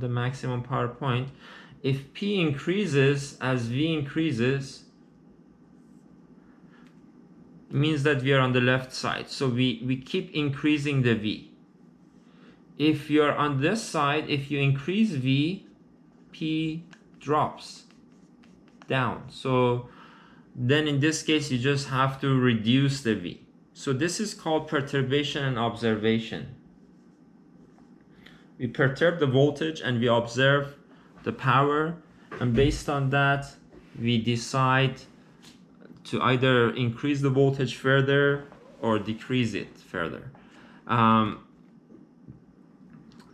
the maximum power point. If P increases as V increases, it means that we are on the left side. So we keep increasing the V. If you're on this side, if you increase V, P drops down. So then in this case, you just have to reduce the V. So this is called perturbation and observation. We perturb the voltage and we observe the power, and based on that, we decide to either increase the voltage further or decrease it further.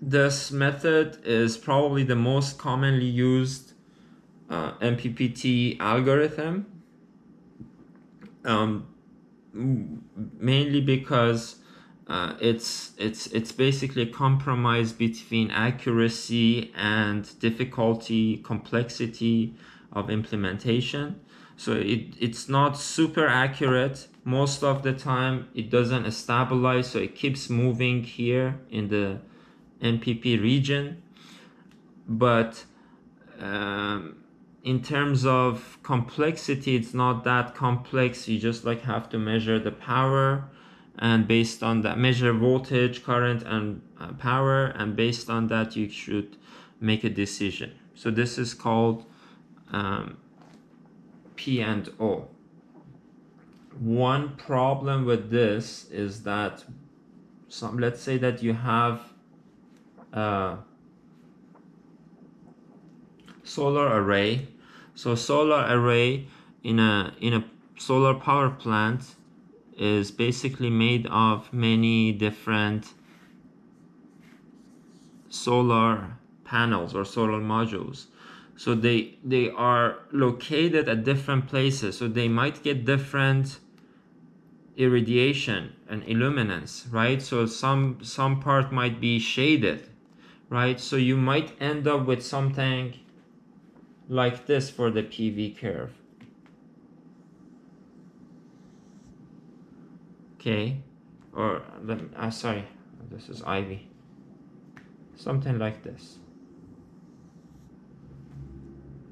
This method is probably the most commonly used Mppt algorithm, mainly because it's basically a compromise between accuracy and difficulty, complexity of implementation. So it's not super accurate. Most of the time it doesn't stabilize, so it keeps moving here in the MPP region. But in terms of complexity, it's not that complex. You just like have to measure the power, and based on that, measure voltage, current, and power, and based on that you should make a decision. So this is called P and O. One problem with this is that let's say that you have a solar array. So solar array in a solar power plant is basically made of many different solar panels or solar modules. So they are located at different places, so they might get different irradiation and illuminance, right? So some part might be shaded, right? So you might end up with something like this for the PV curve. Okay, or sorry, this is IV. Something like this.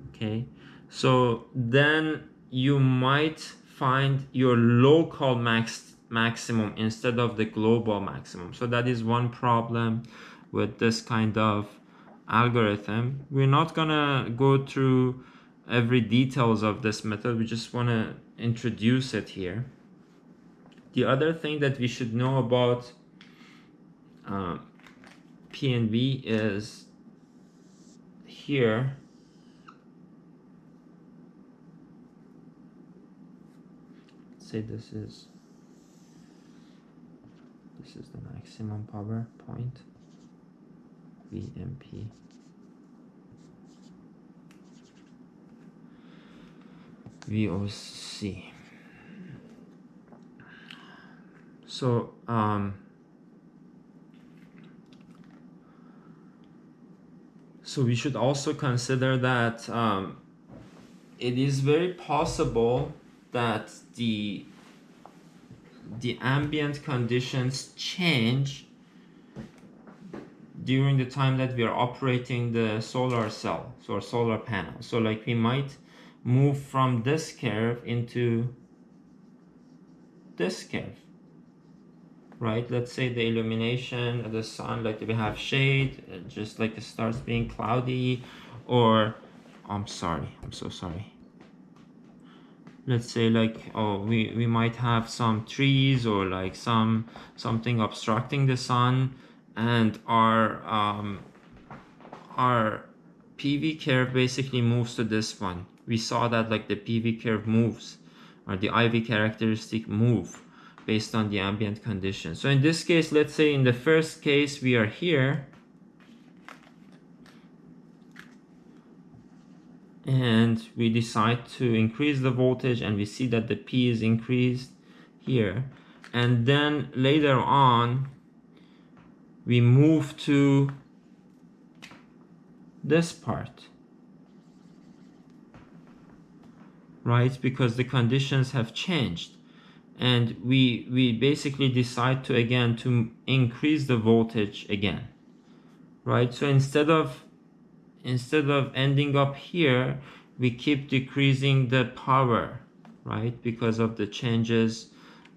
Okay, so then you might find your local maximum instead of the global maximum. So that is one problem with this kind of algorithm. We're not gonna go through every details of this method. We just want to introduce it here. The other thing that we should know about P and V is here. Let's say this is the maximum power point, VMP. VOC. So so we should also consider that it is very possible that the ambient conditions change during the time that we are operating the solar cell or solar panel. So like we might move from this curve into this curve, right? Let's say the illumination of the sun, like we have shade, just like it starts being cloudy, or I'm so sorry. Let's say like, oh, we might have some trees or like something obstructing the sun, and our PV curve basically moves to this one. We saw that like the PV curve moves, or the IV characteristic move based on the ambient conditions. So in this case, let's say in the first case we are here, and we decide to increase the voltage, and we see that the P is increased here, and then later on we move to this part, right? Because the conditions have changed, and we basically decide to increase the voltage again, right? So instead of instead of ending up here, we keep decreasing the power, right? Because of the changes,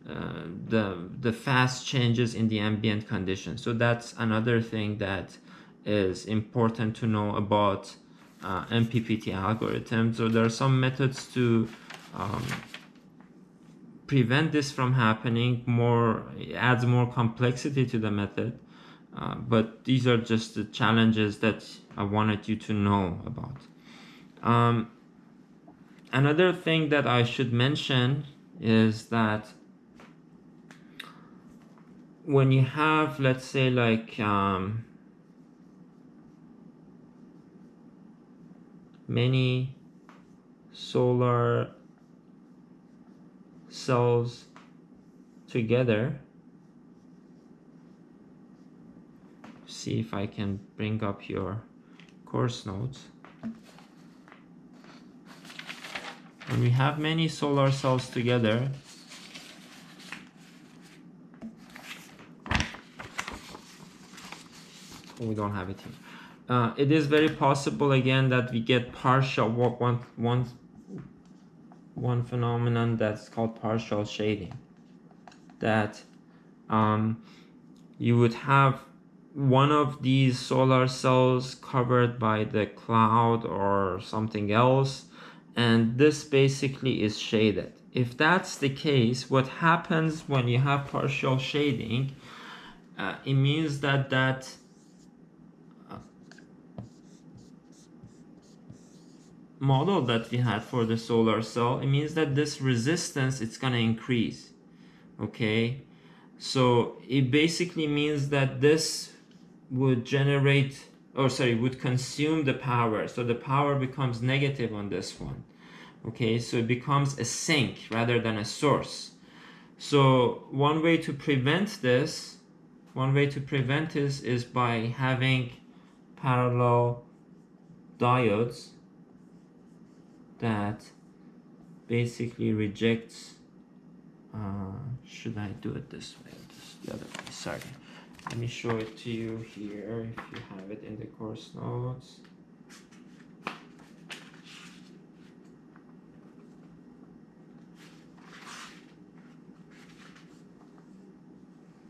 the fast changes in the ambient conditions. So that's another thing that is important to know about MPPT algorithm. So there are some methods to prevent this from happening. It adds more complexity to the method, but these are just the challenges that I wanted you to know about. Another thing that I should mention is that when you have, let's say, like many solar cells together, see if I can bring up your course notes. When we have many solar cells together, we don't have it here. It is very possible again that we get partial one phenomenon that's called partial shading. That you would have one of these solar cells covered by the cloud or something else, and this basically is shaded. If that's the case, what happens when you have partial shading, it means that model that we had for the solar cell, it means that this resistance, it's going to increase. Okay, so it basically means that this would generate, or sorry, would consume the power. So the power becomes negative on this one. Okay, so it becomes a sink rather than a source. So one way to prevent this is by having parallel diodes that basically rejects, should I do it this way or the other way? Sorry, let me show it to you here if you have it in the course notes.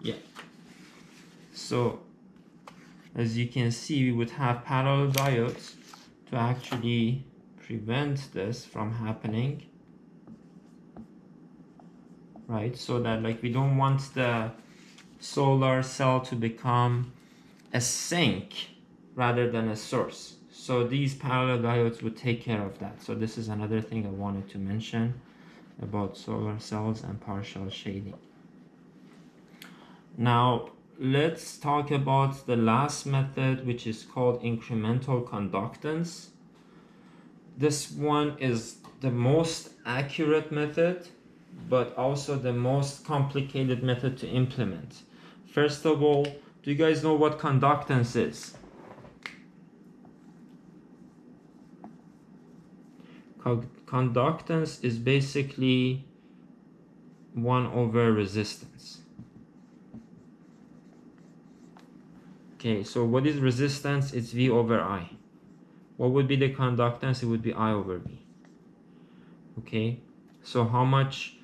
Yeah, so as you can see, we would have parallel diodes to actually prevent this from happening, right? So that, like, we don't want the solar cell to become a sink rather than a source. So these parallel diodes would take care of that. So this is another thing I wanted to mention about solar cells and partial shading. Now let's talk about the last method, which is called incremental conductance. This one is the most accurate method, but also the most complicated method to implement. First of all, do you guys know what conductance is? Conductance is basically 1 over resistance. Okay, so what is resistance? It's V over I. What would be the conductance? It would be I over V. Okay, so how much